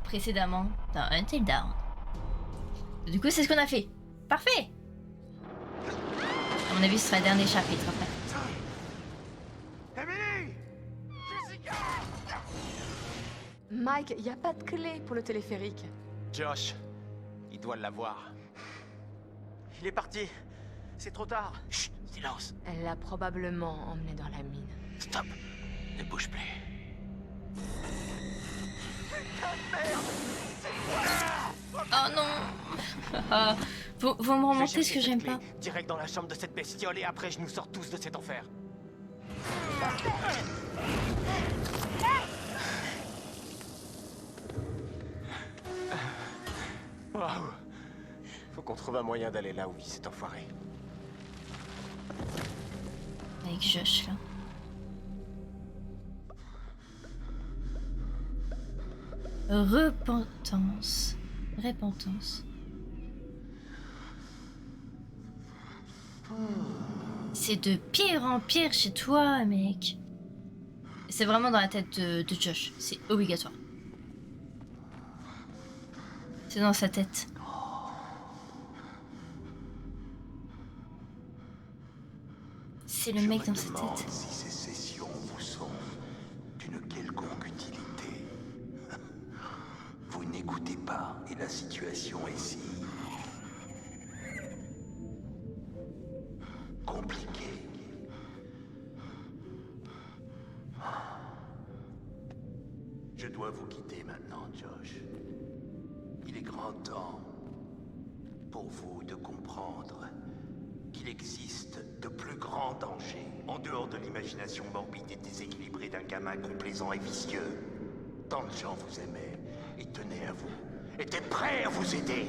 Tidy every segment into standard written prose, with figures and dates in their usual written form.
précédemment dans Until Dawn. Du coup, c'est ce qu'on a fait. Parfait. À mon avis, ce sera le dernier chapitre après. Emily! Jessica! Mike, y a pas de clé pour le téléphérique. Josh, il doit l'avoir. Il est parti. C'est trop tard. Chut, silence. Elle l'a probablement emmené dans la mine. Stop. Ne bouge plus. Oh non. Vous me remontez ce que j'aime pas. Direct dans la chambre de cette bestiole et après je nous sors tous de cet enfer. Waouh. Faut qu'on trouve un moyen d'aller là où vit cet enfoiré. Avec Josh là. Repentance. Repentance. C'est de pire en pire chez toi, mec. C'est vraiment dans la tête de Josh. C'est obligatoire. C'est dans sa tête. C'est le mec dans sa tête. Si ces sessions vous sont d'une quelconque utilité. Vous n'écoutez pas et la situation est si compliquée. Je dois vous quitter maintenant, Josh. Il est grand temps pour vous de comprendre qu'il existe de plus grands dangers en dehors de l'imagination morbide et déséquilibrée d'un gamin complaisant et vicieux. Tant de gens vous aimaient et tenaient à vous, étaient prêts à vous aider.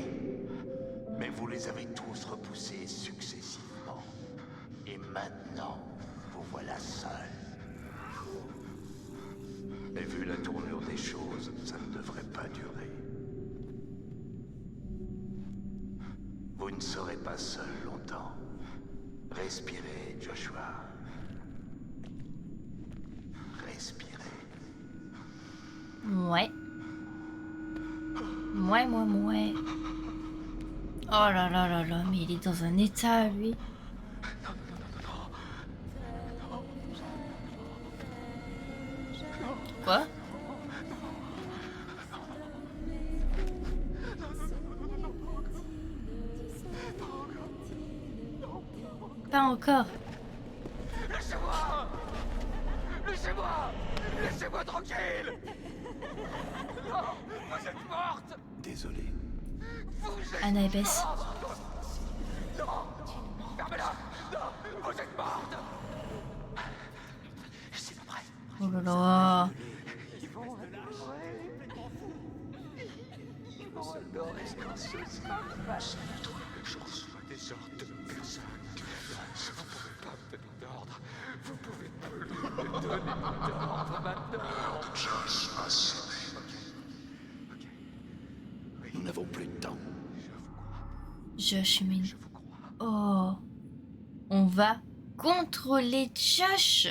Mais vous les avez tous repoussés successivement. Et maintenant, vous voilà seul. Et vu la tournure des choses, ça ne devrait pas durer. Vous ne serez pas seul longtemps. Respirez, Joshua. Respirez. Ouais. Ouais. Oh là là là là, mais il est dans un état, lui. Quoi? Pas encore. Laissez-moi! Laissez-moi! Laissez-moi tranquille! Non! Vous êtes morte! Désolé. Vous êtes Anna Ebess. Non! Fermez-la! Non! Vous êtes morte! C'est pas prêt. Oh là là. Ils vont adorer! Ils vont adorer quand ce sera fait. Je reçois des ordres de personne. Vous pouvez pas me donner d'ordre. Vous pouvez plus me donner d'ordre maintenant. Josh a sonné. Ok. Nous n'avons plus de temps. Je vous crois. Josh Min. Je vous crois. Oh. On va contrôler Josh.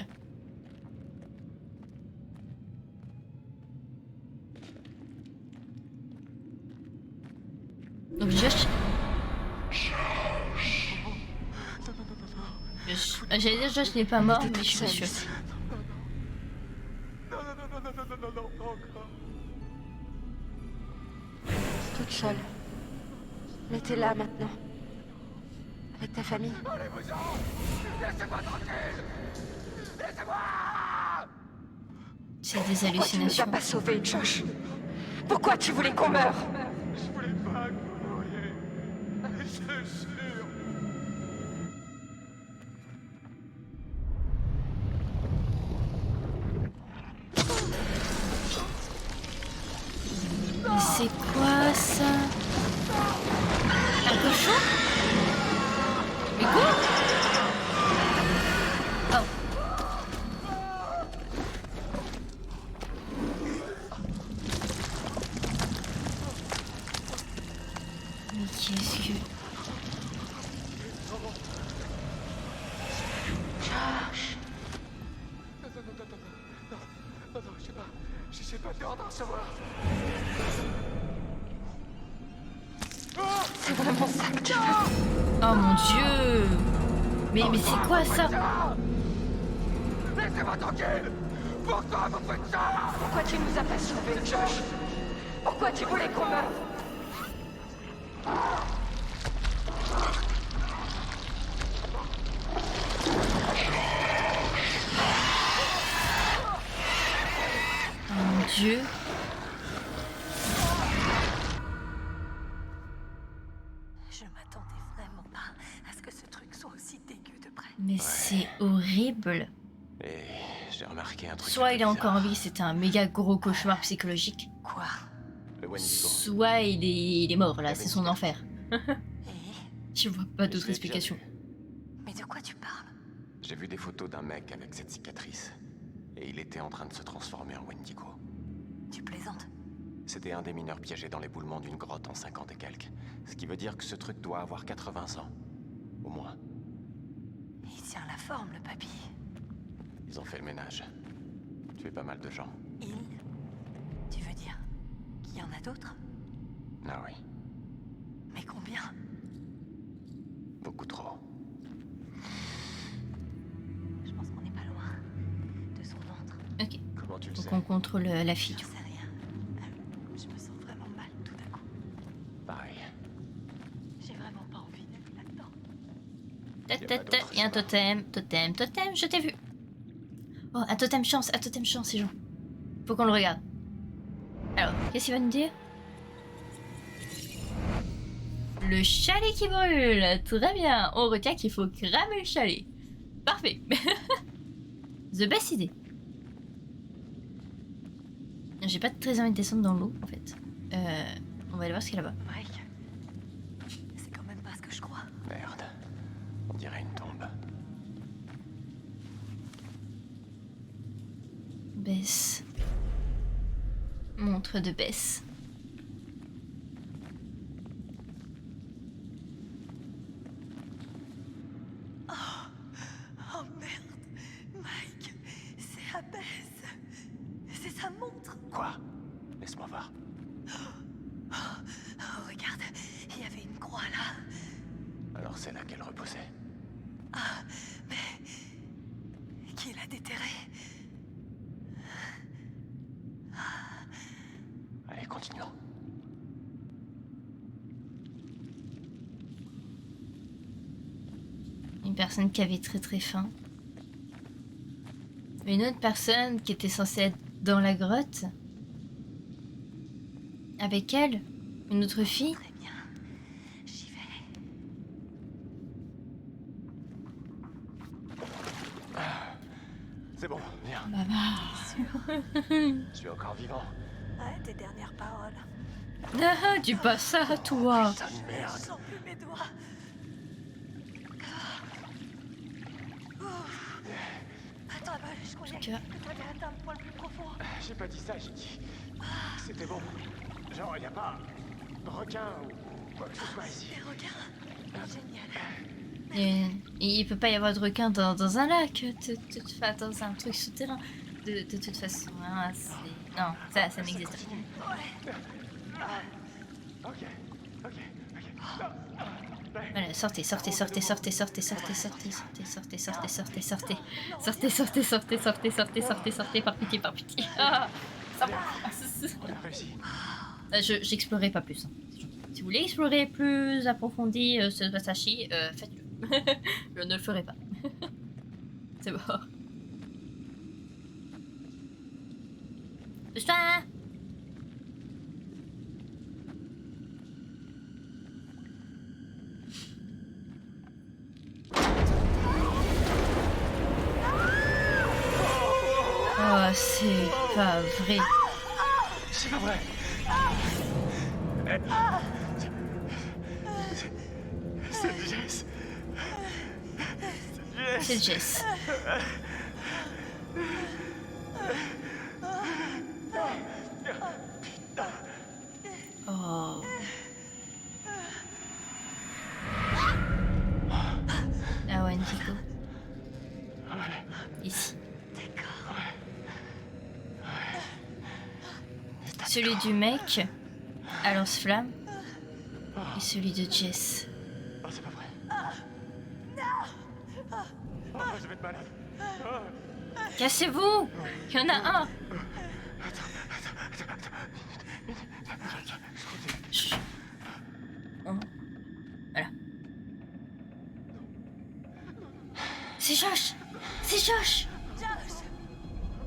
Donc Josh. J'allais dire Josh n'est pas mort, mais je suis pas sûre. Non, pas encore. Toute seule. Mais t'es là maintenant. Avec ta famille. Allez-vous-en! Laissez-moi tranquille! Laissez-moi! C'est des Pourquoi tu nous as hallucinations. pas sauvés, Josh? Pourquoi tu voulais qu'on meure? Je voulais pas que vous mouriez. Je jure. Mais c'est quoi ça? Un cochon? Mais quoi? Oh. Mais qu'est-ce que... Josh. Non, je sais pas pas d'ordre à recevoir. C'est vraiment ça que tu veux. Oh mon dieu. Mais c'est quoi ça? Laissez-moi tranquille. Pourquoi vous faites ça? Pourquoi tu nous as pas sauvés, Josh? Pourquoi tu voulais qu'on meure? Oh mon dieu. Je m'attendais vraiment pas à ce que ce truc soit aussi dégueu de près. Mais c'est horrible. Et j'ai remarqué un truc. Soit il est encore en bizarre. vie, c'était un méga gros cauchemar psychologique. Quoi? Le Wendigo. Soit il est mort là, c'est son enfer. Et? Je vois pas Je d'autre l'ai déjà explication. vu. Mais de quoi tu parles? J'ai vu des photos d'un mec avec cette cicatrice. Et il était en train de se transformer en Wendigo. Tu plaisantes? C'était un des mineurs piégés dans l'éboulement d'une grotte en 50 et quelques. Ce qui veut dire que ce truc doit avoir 80 ans. Au moins. Il tient la forme, le papy. Ils ont fait le ménage. Tué pas mal de gens. Il? Tu veux dire qu'il y en a d'autres? Ah oui, Mais combien? beaucoup trop. Je pense qu'on n'est pas loin de son ventre. Ok, Comment tu le faut sais? qu'on contrôle la fille. J'en sais rien. Je me sens vraiment mal tout d'un coup. Pareil. J'ai vraiment pas envie d'être là-dedans. Il y a un totem, totem, je t'ai vu. Oh, un totem chance, ces gens. Faut qu'on le regarde. Alors, qu'est-ce qu'il va nous dire? Le chalet qui brûle. Très bien. On retient qu'il faut cramer le chalet. Parfait. The best idée. J'ai pas très envie de descendre dans l'eau, en fait. On va aller voir ce qu'il y a là-bas. Mike, c'est quand même pas ce que je crois. Merde. On dirait une tombe. Bess. Montre de Bess. Oh merde, Mike, c'est Abbess. C'est sa montre. Quoi? Laisse-moi voir. Oh, regarde, il y avait une croix là. Alors c'est là qu'elle reposait. Ah, mais qui l'a déterré? Allez, continuons. Une personne qui avait très très faim. Une autre personne qui était censée être dans la grotte. Avec elle, une autre fille. Très bien, j'y vais. C'est bon, viens. Baba. Je suis encore vivant. Ouais, tes dernières paroles. Ah, dis pas ça, toi. Putain de Je merde. sens plus mes doigts. Attends, je croyais Que- que t'avais atteint le point le plus profond. J'ai pas dit ça, j'ai dit. C'était bon. Genre, y a pas de requin ou quoi que ce soit ici. Des requins. Génial. Il peut pas y avoir de requin dans un lac, enfin, dans un truc souterrain. De toute façon, hein, non, ça n'existe pas. Ouais. Ok. Non. Voilà, sortez, sortez, sortez, sortez, sortez, sortez, sortez, sortez, sortez, sortez, sortez, sortez, sortez, sortez, sortez, sortez, sortez, sortez, sortez, par pitié, par pitié. Ah, ça va. On a réussi. J'explorerai pas plus. Si vous voulez explorer plus approfondi ce passage-ci, faites-le. Je ne le ferai pas. C'est bon. Pousse-toi. Oh, c'est pas vrai. C'est pas vrai. C'est Jess. C'est Jess. Oh. Ah ouais, Nico. Ici. celui du mec à lance-flamme et celui de Jess. Oh, c'est pas vrai. Oh, je vais être malade. Cassez-vous! Il y en a un! Chut. Oh. Voilà. C'est Josh! C'est Josh!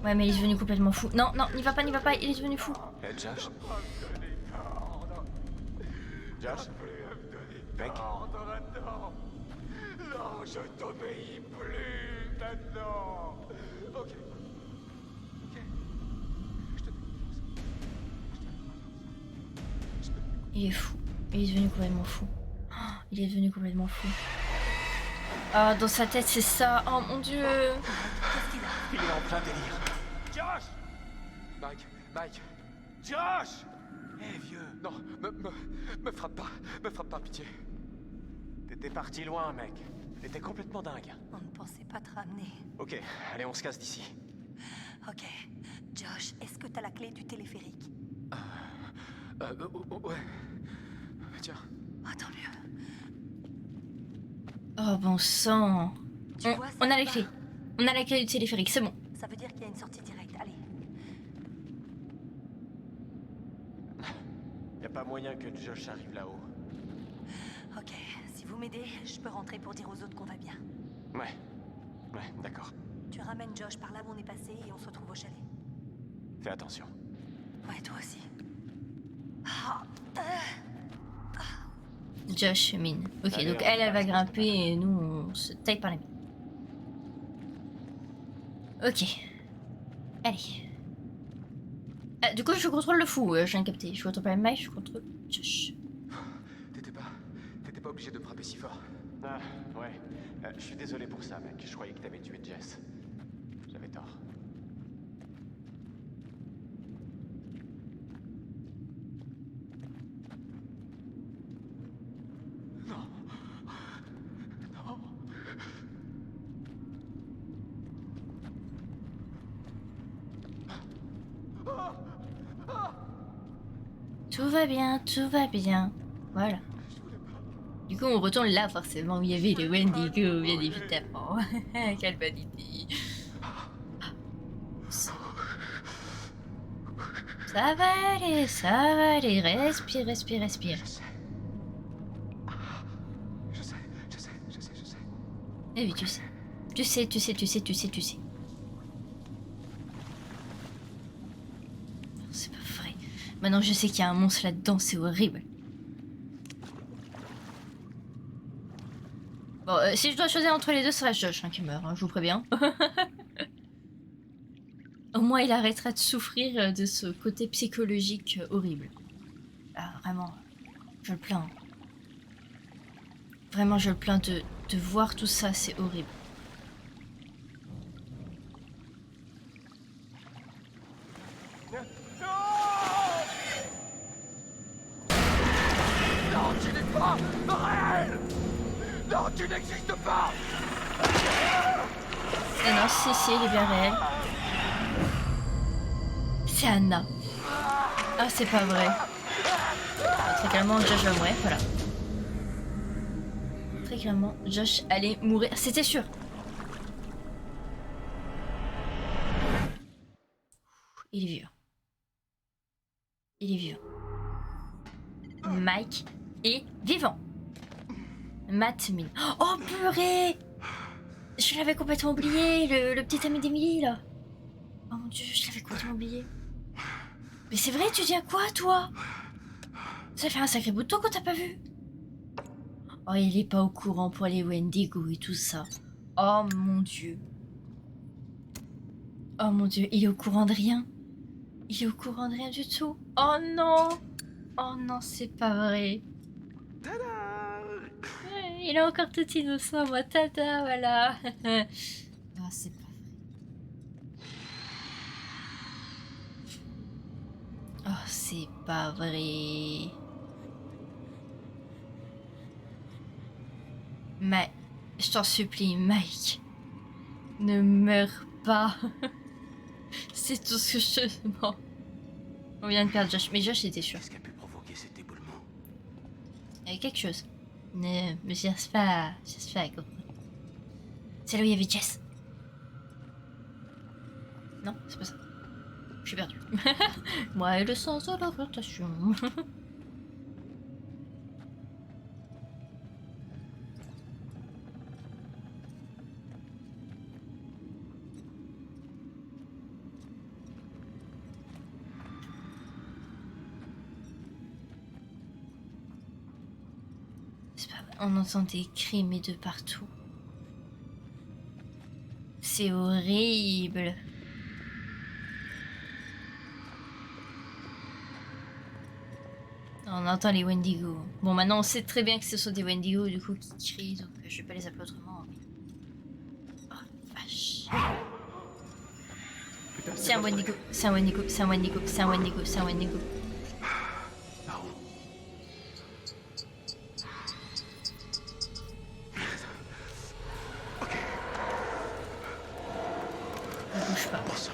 Ouais, mais il est devenu complètement fou. Non, non, n'y va pas, il est devenu fou. Hey, Josh. Josh. Mec. Non, je t'obéis plus maintenant. Ok. Ok. Je te fais confiance. Il est fou. Il est devenu complètement fou. Oh, il est devenu complètement fou. Ah, dans sa tête, c'est ça. Oh mon dieu. Il est en plein délire. Josh! Mike! Josh! Hé, vieux! Non, me frappe pas, pitié. T'étais parti loin, mec. T'étais complètement dingue. On ne pensait pas te ramener. Ok, allez, on se casse d'ici. Ok. Josh, est-ce que t'as la clé du téléphérique? Ouais. Tiens. Ah, tant mieux. Oh bon sang. Tu vois, ça On a la va. clé. On a la clé du téléphérique, c'est bon. Ça veut dire qu'il y a une sortie directe. Allez. Y a pas moyen que Josh arrive là-haut. Ok. Si vous m'aidez, je peux rentrer pour dire aux autres qu'on va bien. Ouais, d'accord. Tu ramènes Josh par là où on est passé et on se retrouve au chalet. Fais attention. Ouais, toi aussi. Ah, Josh, mine. Ok, Allez, donc on elle va passe, grimper et nous, on se taille par les mains. Ok. Allez. Ah, du coup, je contrôle le fou, je viens de capter. Je contrôle pas Mike, je contrôle Josh. T'étais pas obligé de me frapper si fort. Ah, ouais. Je suis désolé pour ça, mec. Je croyais que t'avais tué Jess. J'avais tort. Tout va bien, tout va bien. Voilà. Du coup, on retourne là, forcément, où il y avait les Wendigo, bien évidemment. Quelle bonne idée. Ça va aller, ça va aller. Respire, respire, respire. Je sais. Eh oui, tu sais. Tu sais. Non, c'est pas vrai. Maintenant, je sais qu'il y a un monstre là-dedans, c'est horrible. Bon, si je dois choisir entre les deux, ce sera Josh qui meurt, hein, je vous préviens. Au moins, il arrêtera de souffrir de ce côté psychologique horrible. Ah, vraiment, je le plains. Vraiment, je le plains de voir tout ça, c'est horrible. Non, tu n'es pas réel. Non, tu n'existes pas. Et non, si, il est bien réel. C'est Anna. Ah, c'est pas vrai. Très clairement, Josh va mourir, voilà. Très clairement, Josh allait mourir, c'était sûr. Il est vieux. Mike est vivant. Matt mine. Oh purée! Je l'avais complètement oublié, le petit ami d'Emily là. Oh mon dieu, je l'avais complètement oublié. Mais c'est vrai, tu dis à quoi toi? Ça fait un sacré bout de temps qu'on t'a pas vu. Oh, il est pas au courant pour les Wendigo et tout ça. Oh mon dieu. Oh mon dieu, il est au courant de rien. Il est au courant de rien du tout. Oh non! Oh non, c'est pas vrai. Il est encore tout innocent, moi. Tada, voilà. Oh, c'est pas vrai. Oh, c'est pas vrai. Mais, je t'en supplie, Mike. Ne meurs pas. C'est tout ce que je te demande. On vient de perdre Josh. Mais Josh était sûr. Qu'est-ce qui a pu provoquer cet éboulement? Il y avait quelque chose. Mais j'espère comprendre. C'est là où il y avait Jess. Non, c'est pas ça. Je suis perdue. Moi et le sens de l'orientation. C'est pas vrai. On entend des cris mais de partout. C'est horrible. On entend les Wendigo. Bon, maintenant on sait très bien que ce sont des Wendigo du coup qui crient, donc je vais pas les appeler autrement. Mais... Oh vache. C'est un Wendigo, c'est un Wendigo, c'est un Wendigo, c'est un Wendigo, c'est un Wendigo. Pardon. Ne bouge pas. Bon sang.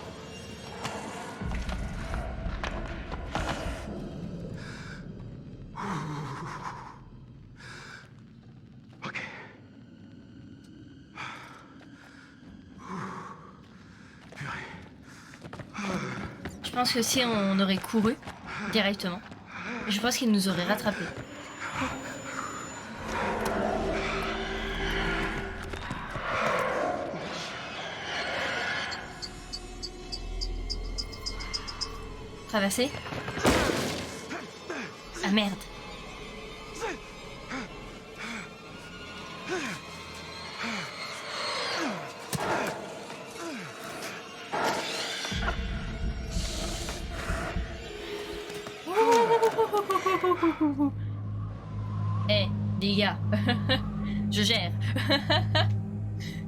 Ok. Purée. Je pense que si on aurait couru directement, je pense qu'il nous aurait rattrapés. Traverser. Ah merde. Eh, les gars, je gère.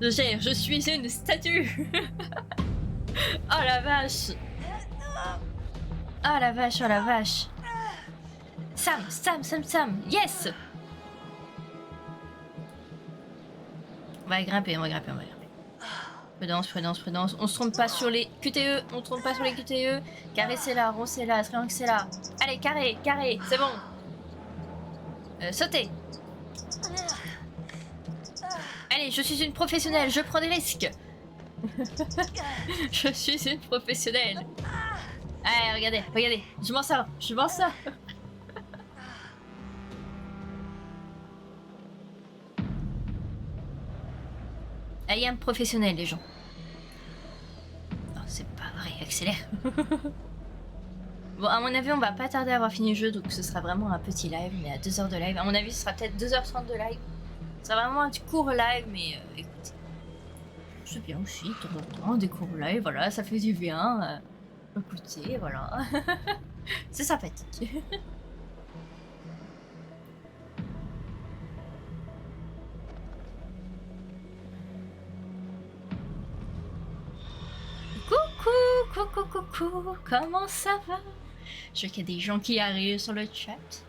Je gère, je suis une statue. Oh la vache. Oh la vache, oh la vache. Sam, yes. On va grimper. Prudence. On se trompe pas sur les QTE, Carré c'est là, rond c'est là, triangle c'est là. Allez, carré, c'est bon. Sautez. Allez, je suis une professionnelle, je prends des risques. Je suis une professionnelle. Allez, regardez, je m'en sors. I am professionnel, les gens. Non, c'est pas vrai, accélère. Bon, à mon avis, on va pas tarder à avoir fini le jeu, donc ce sera vraiment un petit live, mais à 2 heures de live. À mon avis, ce sera peut-être 2h30 de live. Ce sera vraiment un petit court live, mais écoutez. C'est bien aussi, de temps en temps, des courts live, voilà, ça fait du bien. Écoutez, voilà. C'est sympathique. Coucou, comment ça va? Je vois qu'il y a des gens qui arrivent sur le chat.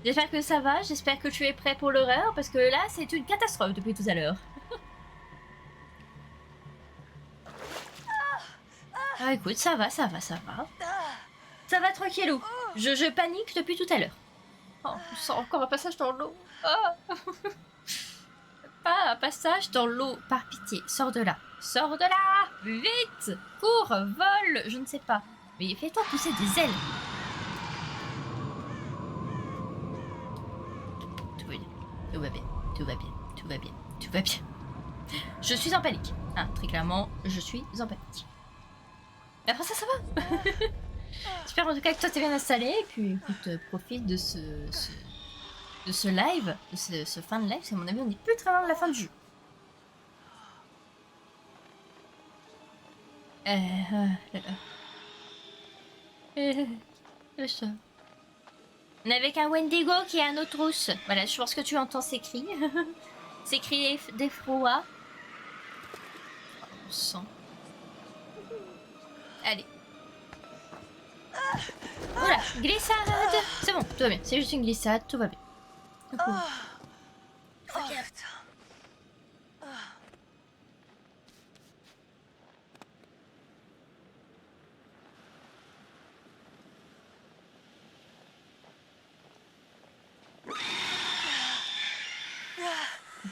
J'espère que ça va, j'espère que tu es prêt pour l'horreur, parce que là, c'est une catastrophe depuis tout à l'heure. Ah écoute, ça va. Ça va tranquillou. Je panique depuis tout à l'heure. Oh, je sens encore un passage dans l'eau. Oh. Pas un passage dans l'eau. Par pitié, sors de là. Vite. Cours, vole, je ne sais pas. Mais fais-toi pousser des ailes. Tout va bien. Je suis en panique. Ah, très clairement, je suis en panique. Mais après ça va. J'espère en tout cas que toi t'es bien installé. Et puis écoute, profite de ce live, de ce fin de live. C'est à mon avis, on est plus très loin de la fin du jeu. Le chat. On est avec un Wendigo qui est un autre rousse. Voilà, je pense que tu entends ces cris. Ces cris d'effroi. On sent. Allez. Voilà, glissade. C'est bon, tout va bien. C'est juste une glissade, tout va bien.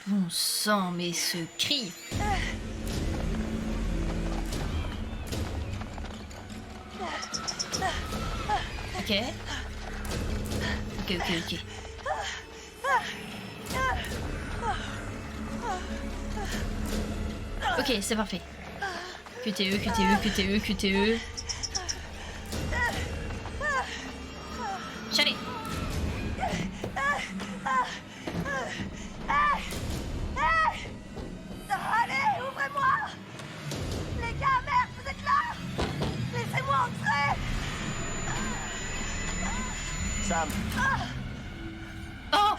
Bon sang, mais ce cri. Ok. Ok. Ok, c'est parfait. QTE. Chalet. Allez, ouvrez-moi! Les gars, merde, vous êtes là! Laissez-moi entrer! Sam, Oh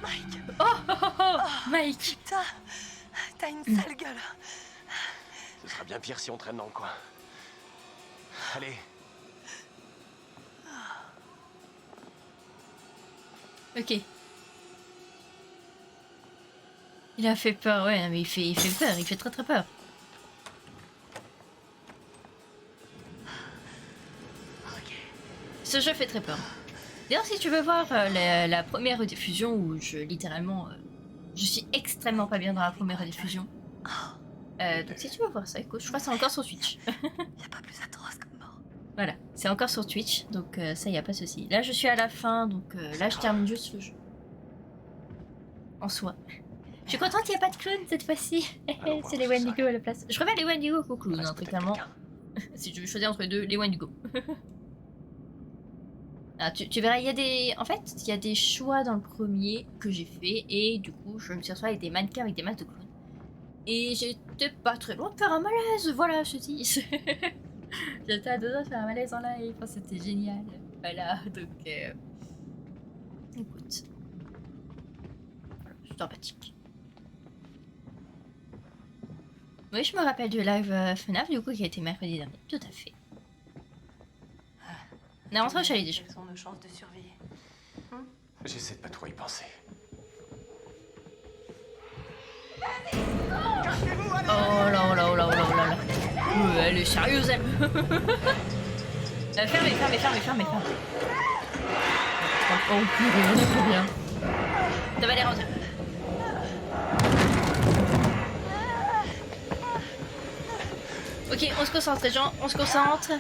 Mike, Mike. putain, t'as une sale gueule. ce sera bien pire si on traîne dans le coin. Allez, Ok. Il a fait peur, ouais, mais il fait peur, il fait très très peur. Ce jeu fait très peur. D'ailleurs, si tu veux voir la première rediffusion où littéralement, je suis extrêmement pas bien dans la première rediffusion. Donc si tu veux voir ça, écoute, je crois que c'est encore sur Twitch. Y a pas plus atroce comme mort. Voilà, c'est encore sur Twitch, donc ça y a pas de souci. Là, je suis à la fin, donc là, je termine juste le jeu. En soi. Je suis contente qu'il n'y ait pas de clown cette fois-ci. C'est les Wendigo à la place. Je préfère les Wendigo qu'aux clowns, hein, très clairement. Si je veux choisir entre les deux, les Wendigo. Ah, tu verras, il y a des... En fait, il y a des choix dans le premier que j'ai fait, et du coup, je me suis retrouvée avec des mannequins avec des masques de clowns. Et j'étais pas très loin de faire un malaise, voilà, je te dis. J'étais à 2 doigts de faire un malaise en live, enfin, c'était génial. Voilà, donc... Écoute. Voilà, c'est sympathique. Oui, je me rappelle du live FNAF, du coup, qui a été mercredi dernier, tout à fait. On est rentré au chalet déjà. Quelles sont nos chances de survie? j'essaie de pas trop y penser. Oh là là là là là là. Elle est sérieuse elle. Fermez. Oh purée, on est trop bien. Ça va les rendre. Ok, on se concentre les gens, on se concentre.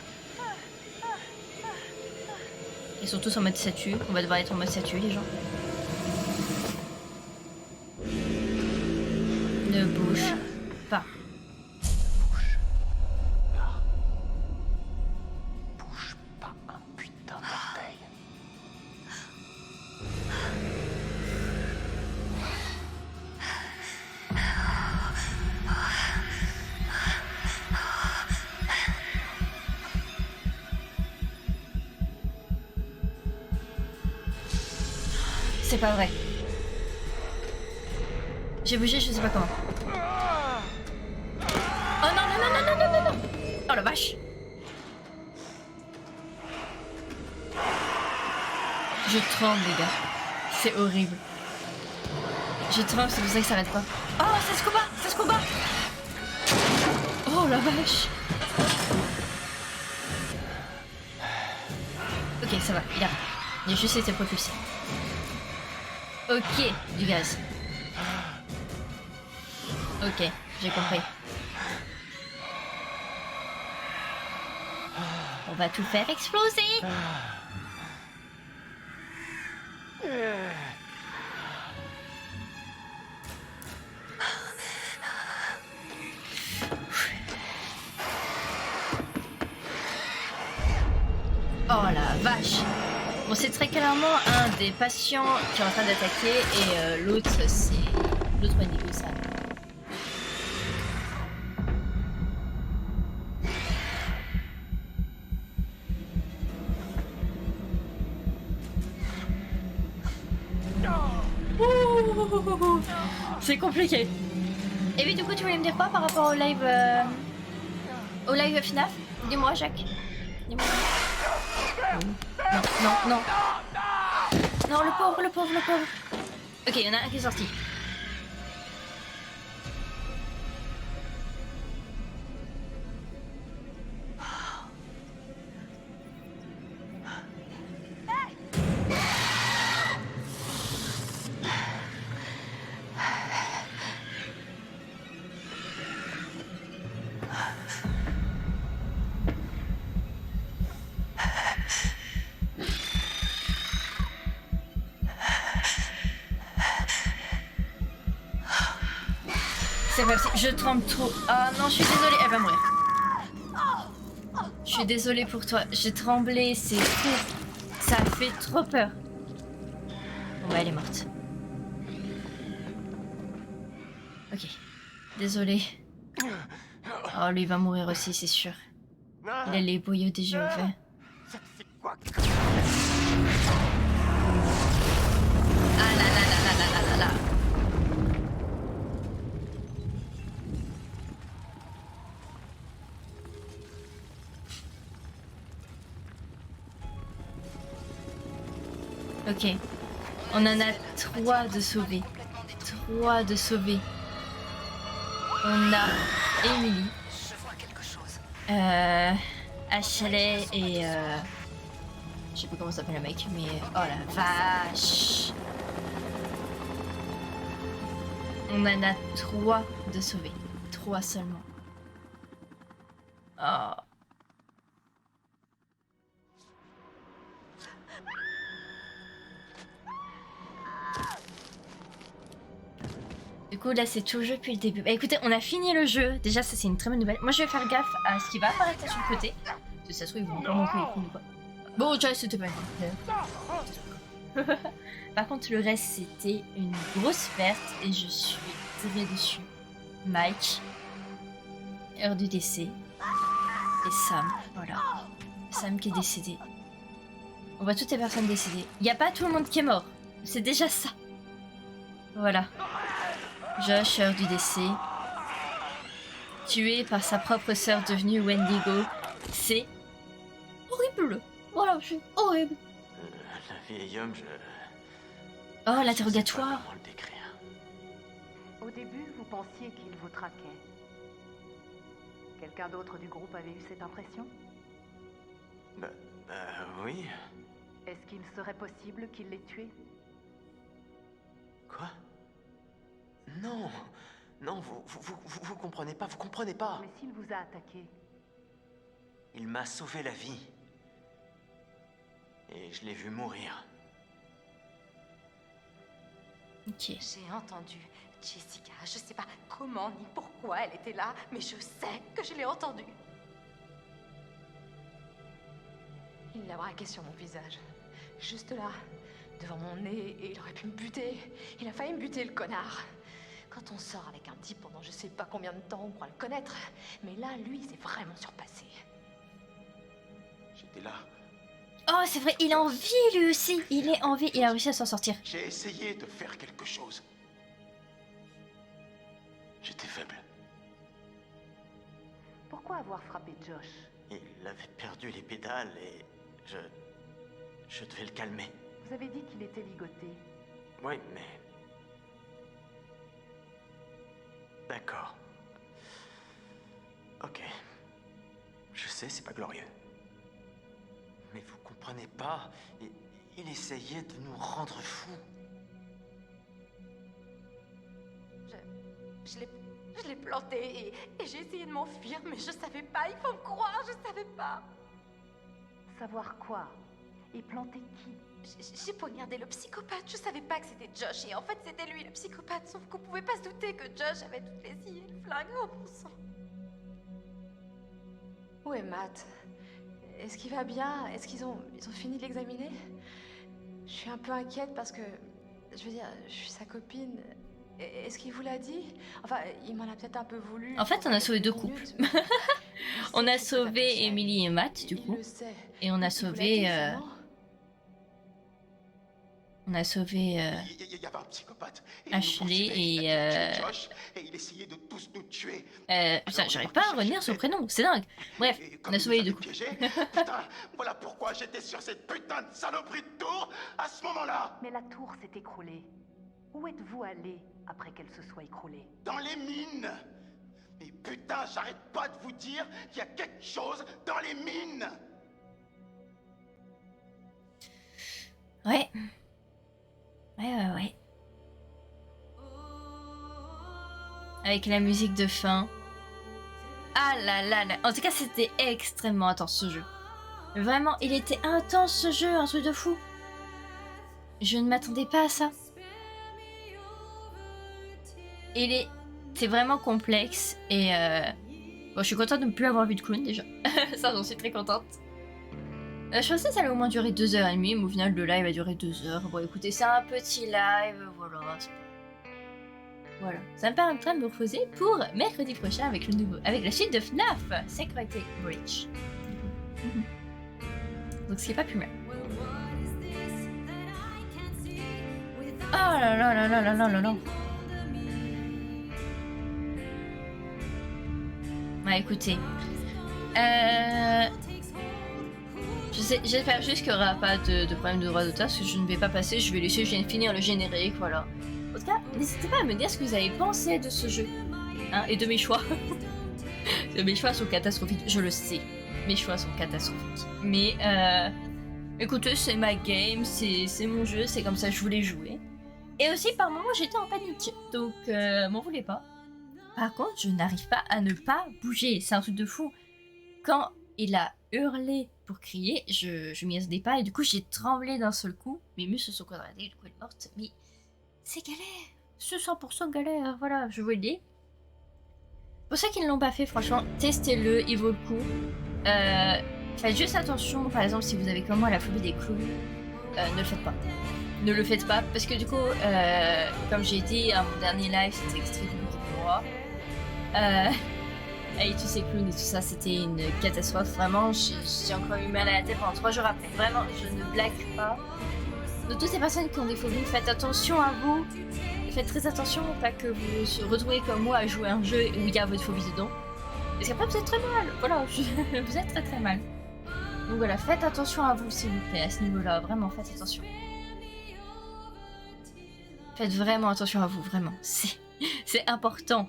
Ils sont tous en mode statue, on va devoir être en mode statue les gens. Ne bouge pas. Bouge pas un putain d'orteil. C'est pas vrai. J'ai bougé, je sais pas comment. Oh non. Oh la vache. Je tremble les gars. C'est horrible. Je tremble, c'est pour ça que ça arrête pas. Oh, ça se combat. Oh la vache. Ok, ça va, il arrête. Il a juste été propulsé. Ok, du gaz. Ok, j'ai compris. On va tout faire exploser. Oh la vache. Bon, c'est très clairement un des patients qui est en train d'attaquer et l'autre, c'est l'autre Wendigo, ça. Ouh, c'est compliqué. Et puis du coup, tu voulais me dire quoi par rapport au live FNAF? Dis-moi, Jacques. Dis-moi. Non. Non, le pauvre. Ok, il y en a un qui est sorti. c'est pas possible. Je tremble trop. Ah non, je suis désolée. Elle va mourir. Je suis désolée pour toi. J'ai tremblé, c'est fou. Ça a fait trop peur. Bon bah elle est morte. Ok. Désolée. Oh lui il va mourir aussi, c'est sûr. Il a les boyaux déjà ouverts. Ah là là là là là là là là. Ok. On en a 3 de sauvés. 3 de sauvés. On a Emily. Ashley et je sais plus comment s'appelle le mec, mais oh la vache. On en a 3 de sauvés. 3 seulement. Oh. Du coup là c'est tout le jeu depuis le début. Bah écoutez, on a fini le jeu. Déjà ça c'est une très bonne nouvelle. Moi je vais faire gaffe à ce qui va apparaître là sur le côté. Parce que ça se trouve ils vont pas montrer les coups ou quoi. Bon déjà c'était pas grave. Par contre le reste c'était une grosse perte et je suis tirée dessus. Mike, heure du décès et Sam. Voilà. Sam qui est décédé. On voit toutes les personnes décédées. Il n'y a pas tout le monde qui est mort. C'est déjà ça. Voilà. Josh, heure du décès. Tué par sa propre sœur devenue Wendigo. C'est horrible. Voilà, c'est horrible. Le vieil homme, je... Oh, je l'interrogatoire. sais pas comment le décrire. Au début, vous pensiez qu'il vous traquait. Quelqu'un d'autre du groupe avait eu cette impression? Bah oui. Est-ce qu'il serait possible qu'il l'ait tué? Quoi? Non. Non, vous comprenez pas, vous comprenez pas. Mais s'il vous a attaqué, Il m'a sauvé la vie. Et je l'ai vu mourir. Ok. J'ai entendu Jessica. Je sais pas comment ni pourquoi elle était là, mais je sais que je l'ai entendue. Il l'a braqué sur mon visage. Juste là, devant mon nez, et il aurait pu me buter. Il a failli me buter, le connard. Quand on sort avec un type pendant je sais pas combien de temps, on croit le connaître. Mais là, lui, c'est vraiment surpassé. J'étais là. Oh, c'est vrai, il est en vie lui aussi. Il est en vie, il a réussi à s'en sortir. J'ai essayé de faire quelque chose. J'étais faible. pourquoi avoir frappé Josh? Il avait perdu les pédales et je devais le calmer. Vous avez dit qu'il était ligoté. Oui, mais... D'accord. Ok. Je sais, c'est pas glorieux. Mais vous comprenez pas, il essayait de nous rendre fous. Je l'ai planté et j'ai essayé de m'enfuir, mais je savais pas, il faut me croire, je savais pas. Savoir quoi? Et planter qui? J'ai poignardé le psychopathe, je savais pas que c'était Josh, et en fait c'était lui le psychopathe, sauf qu'on pouvait pas se douter que Josh avait toutes les scies et le flingue, oh bon sang. Où est Matt? Est-ce qu'il va bien? Est-ce qu'ils ont fini de l'examiner? Je suis un peu inquiète parce que, je veux dire, je suis sa copine. Est-ce qu'il vous l'a dit? Enfin, il m'en a peut-être un peu voulu. En fait, on a sauvé deux couples. On a sauvé Emily et Matt, du coup. Et on a sauvé... On a sauvé Il y avait un psychopathe. Ashley et... Josh, et il essayait de tous nous tuer. Putain, j'arrive pas à revenir sur le prénom, c'est dingue. Bref, Et on comme a il sauvé les nous deux avait couples. piégés, putain, voilà pourquoi j'étais sur cette putain de saloperie de tour à ce moment-là. Mais la tour s'est écroulée. Où êtes-vous allé après qu'elle se soit écroulée? Dans les mines. Mais putain, j'arrête pas de vous dire qu'il y a quelque chose dans les mines. Ouais. Ouais. Avec la musique de fin. Ah là là là. En tout cas, c'était extrêmement intense ce jeu. Vraiment, il était intense ce jeu, un truc de fou. Je ne m'attendais pas à ça. Il est c'est vraiment complexe et bon, je suis contente de ne plus avoir vu de clown déjà. Ça, j'en suis très contente. Je pensais que ça allait au moins durer 2h30, mais au final, le live a duré 2 heures. Bon, écoutez, c'est un petit live, voilà. Voilà, ça me permettra de me reposer pour mercredi prochain avec avec la suite de FNAF Security Breach. Donc, ce qui est pas plus mal. Oh là là là là là là là là. Ouais, écoutez. J'espère juste qu'il n'y aura pas de problème de droit d'auteur, parce que je ne vais pas passer, je vais laisser, je viens de finir le générique, voilà. En tout cas, n'hésitez pas à me dire ce que vous avez pensé de ce jeu. Hein, et de mes choix. Mes choix sont catastrophiques, je le sais. Mes choix sont catastrophiques. Mais, écoutez, c'est ma game, c'est mon jeu, c'est comme ça que je voulais jouer. Et aussi, par moments, j'étais en panique, donc m'en voulez pas. Par contre, je n'arrive pas à ne pas bouger, c'est un truc de fou. Quand il a hurlé pour crier, je m'y attendais pas et du coup j'ai tremblé d'un seul coup. Mes muscles se sont quadratés, du coup elle est morte. Mais c'est galère, c'est 100% galère, voilà, je vous le dis. Pour ceux qui ne l'ont pas fait, franchement, testez-le, il vaut le coup. Faites juste attention, par exemple, si vous avez comme moi la phobie des clowns, ne le faites pas. Ne le faites pas, parce que du coup, comme j'ai dit à mon dernier live, c'était extrêmement compliqué pour moi. Avec tous ces clowns et tout ça, c'était une catastrophe. Vraiment, j'ai encore eu mal à la tête pendant 3 jours après. Vraiment, je ne blague pas. De toutes ces personnes qui ont des phobies, faites attention à vous. Faites très attention, pas que vous se retrouvez comme moi à jouer un jeu où il y a votre phobie dedans. Parce qu'après, vous êtes très mal. Voilà, vous êtes très très mal. Donc voilà, faites attention à vous, s'il vous plaît, à ce niveau-là. Vraiment, faites attention. Faites vraiment attention à vous, vraiment. C'est important.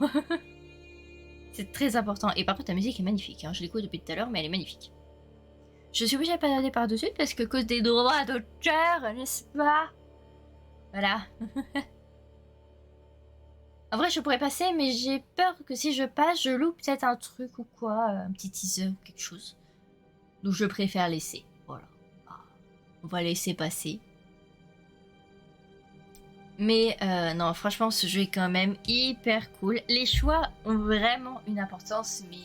C'est très important. Et par contre, la musique est magnifique. Hein. Je l'écoute depuis tout à l'heure, mais elle est magnifique. Je suis obligée de pas aller par-dessus parce que cause des droits d'auteur, n'est-ce pas? Voilà. En vrai, je pourrais passer, mais j'ai peur que si je passe, je loupe peut-être un truc ou quoi, un petit teaser ou quelque chose. Donc je préfère laisser. Voilà. On va laisser passer. Mais non, franchement, ce jeu est quand même hyper cool. Les choix ont vraiment une importance, mais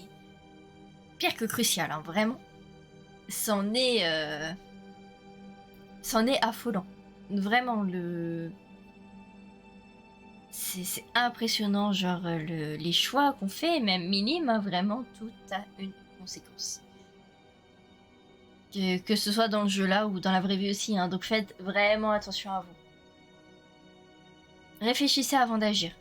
pire que cruciale, hein, vraiment. C'en est affolant. Vraiment, c'est impressionnant, genre les choix qu'on fait, même minimes, hein, vraiment, tout a une conséquence. Que ce soit dans le jeu là ou dans la vraie vie aussi, hein, donc faites vraiment attention à vous. Réfléchissez avant d'agir.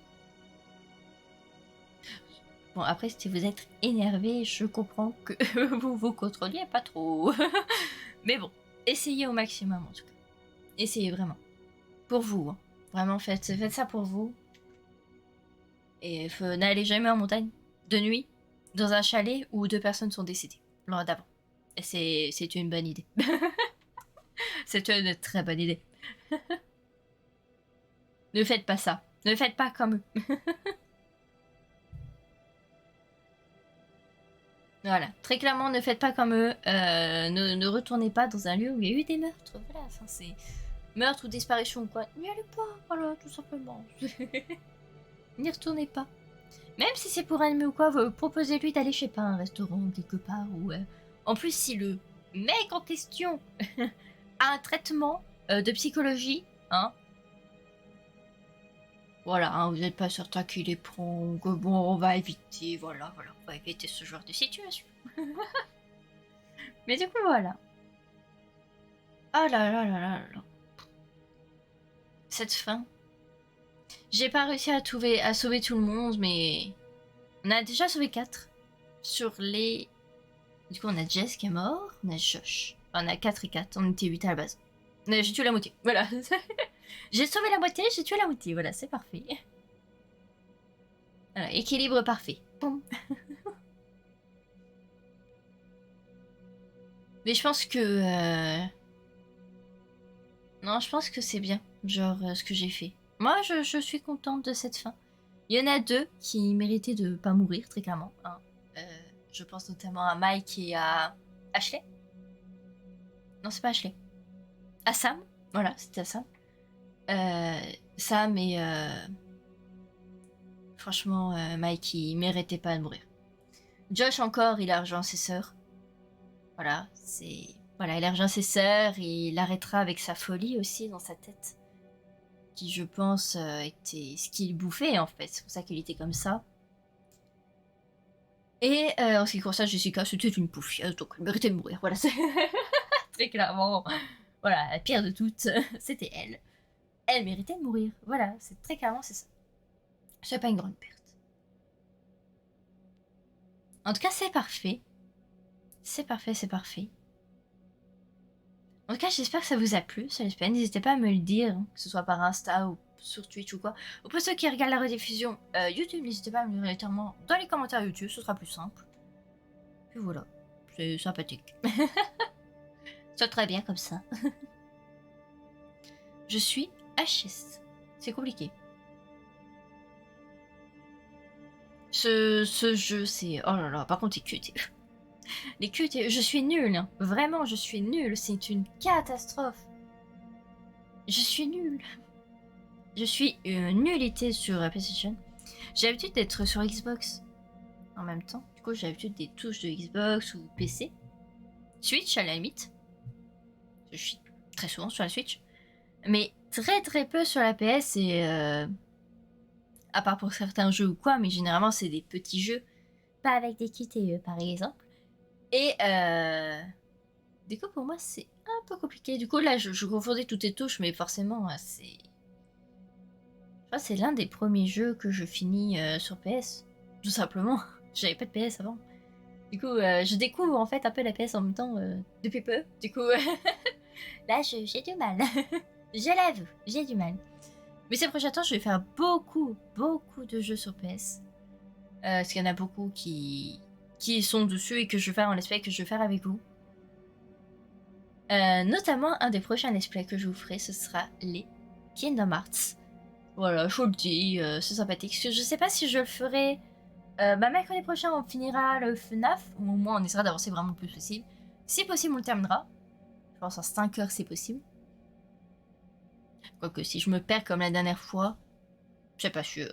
Bon, après, si vous êtes énervé, je comprends que vous vous contrôliez pas trop. Mais bon, essayez au maximum en tout cas. Essayez vraiment. Pour vous. Hein. Vraiment, faites ça pour vous. Et n'allez jamais en montagne, de nuit, dans un chalet où 2 personnes sont décédées, lors d'avant. C'est une bonne idée. C'est une très bonne idée. Ne faites pas ça. Ne faites pas comme eux. Voilà. Très clairement, ne faites pas comme eux. Ne retournez pas dans un lieu où il y a eu des meurtres. Voilà. Enfin, c'est meurtre ou disparition ou quoi. N'y allez pas. Voilà, tout simplement. N'y retournez pas. Même si c'est pour un ou quoi, proposez-lui d'aller, je sais pas, un restaurant quelque part. Ou, en plus, si le mec en question a un traitement de psychologie, hein. Voilà, hein, vous n'êtes pas certain qu'il les prend, que bon, on va éviter, voilà, on va éviter ce genre de situation. Mais du coup, voilà. Oh là là là là là. Cette fin. J'ai pas réussi à sauver tout le monde, mais on a déjà sauvé 4 sur les... Du coup, on a Jess qui est mort, on a Josh. Enfin, on a 4 et 4, on était 8 à la base. J'ai tué la moitié, voilà. J'ai sauvé la moitié, j'ai tué la moitié, voilà, c'est parfait. Voilà, équilibre parfait. Boum. Mais je pense que... Non, je pense que c'est bien, genre, ce que j'ai fait. Moi, je suis contente de cette fin. Il y en a 2 qui méritaient de pas mourir, très clairement. Hein. Je pense notamment à Mike et à Ashley. Non, c'est pas Ashley. À Sam. Voilà, c'était à Sam. Sam et... Franchement, Mike, il méritait pas de mourir. Josh encore, il a rejoint ses sœurs. Voilà, c'est... Voilà, il a rejoint ses sœurs et il arrêtera avec sa folie aussi dans sa tête. Qui, je pense, était ce qu'il bouffait, en fait. C'est pour ça qu'il était comme ça. Et en ce qui concerne Jessica, c'était une poufiasse, donc elle méritait de mourir. Voilà, c'est... Très clairement. Voilà, la pire de toutes, c'était elle. Elle méritait de mourir. Voilà, c'est très clairement, c'est ça. C'est pas une grande perte. En tout cas, c'est parfait. C'est parfait, c'est parfait. En tout cas, j'espère que ça vous a plu. Ça l'espère. N'hésitez pas à me le dire, hein, que ce soit par Insta ou sur Twitch ou quoi. Ou pour ceux qui regardent la rediffusion YouTube, n'hésitez pas à me le dire directement dans les commentaires YouTube. Ce sera plus simple. Puis voilà. C'est sympathique. C'est très bien comme ça. Je suis HS. C'est compliqué. Ce jeu, c'est... Oh là là, par contre, les QTE. Les QTE, je suis nulle. Hein. Vraiment, je suis nulle. C'est une catastrophe. Je suis nulle. Je suis une nullité sur PlayStation. J'ai l'habitude d'être sur Xbox en même temps. Du coup, j'ai l'habitude des touches de Xbox ou PC. Switch, à la limite. Je suis très souvent sur la Switch. Mais très très peu sur la PS et... à part pour certains jeux ou quoi, mais généralement c'est des petits jeux. Pas avec des QTE par exemple. Et du coup pour moi c'est un peu compliqué. Du coup là je confondais toutes les touches, mais forcément c'est... Je crois que c'est l'un des premiers jeux que je finis sur PS. Tout simplement. J'avais pas de PS avant. Du coup je découvre en fait un peu la PS en même temps depuis peu. Du coup là j'ai du mal. Je l'avoue, j'ai du mal. Mais ces prochains temps, je vais faire beaucoup de jeux sur PS. Parce qu'il y en a beaucoup qui sont dessus et que je vais faire en let's play, que je vais faire avec vous. Notamment, un des prochains let's play que je vous ferai, ce sera les Kingdom Hearts. Voilà, je vous le dis, c'est sympathique. Parce que je sais pas si je le ferai... mercredi prochain, on finira le FNAF, ou au moins on essaiera d'avancer vraiment le plus possible. Si possible, on le terminera. Je pense en 5 heures, c'est possible. Quoique si je me perds comme la dernière fois, c'est pas sûr.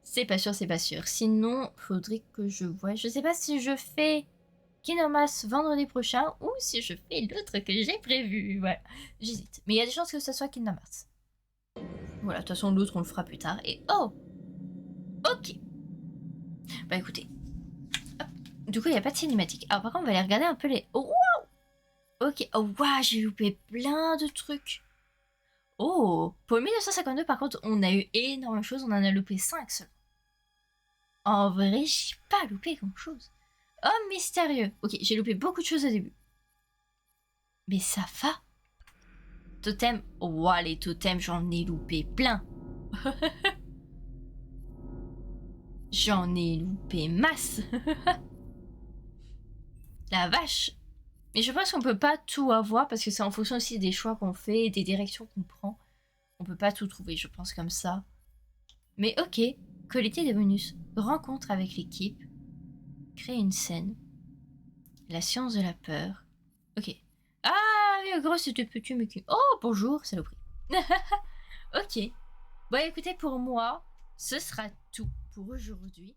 C'est pas sûr, c'est pas sûr. Sinon, faudrait que je voie. Je sais pas si je fais Kingdom Hearts vendredi prochain ou si je fais l'autre que j'ai prévu. Voilà, j'hésite. Mais il y a des chances que ce soit Kingdom Hearts. Voilà, de toute façon, l'autre on le fera plus tard. Et oh, ok. Bah écoutez. Hop. Du coup, il n'y a pas de cinématique. Alors par contre, on va aller regarder un peu les... Oh, wow. Ok, oh waouh, j'ai loupé plein de trucs. Oh, pour le 1952, par contre, on a eu énormément de choses. On en a loupé 5 seulement. En vrai, j'ai pas loupé grand-chose. Oh, mystérieux. Ok, j'ai loupé beaucoup de choses au début. Mais ça va. Totem. Oh, les totems, j'en ai loupé plein. J'en ai loupé masse. La vache. Mais je pense qu'on peut pas tout avoir parce que c'est en fonction aussi des choix qu'on fait et des directions qu'on prend. On peut pas tout trouver, je pense, comme ça. Mais ok, collecter des bonus. Rencontre avec l'équipe. Créer une scène. La science de la peur. Ok. Ah, oui, gros, c'était petit, mais qui... Oh, bonjour, saloperie. Ok. Bon, écoutez, pour moi, ce sera tout pour aujourd'hui.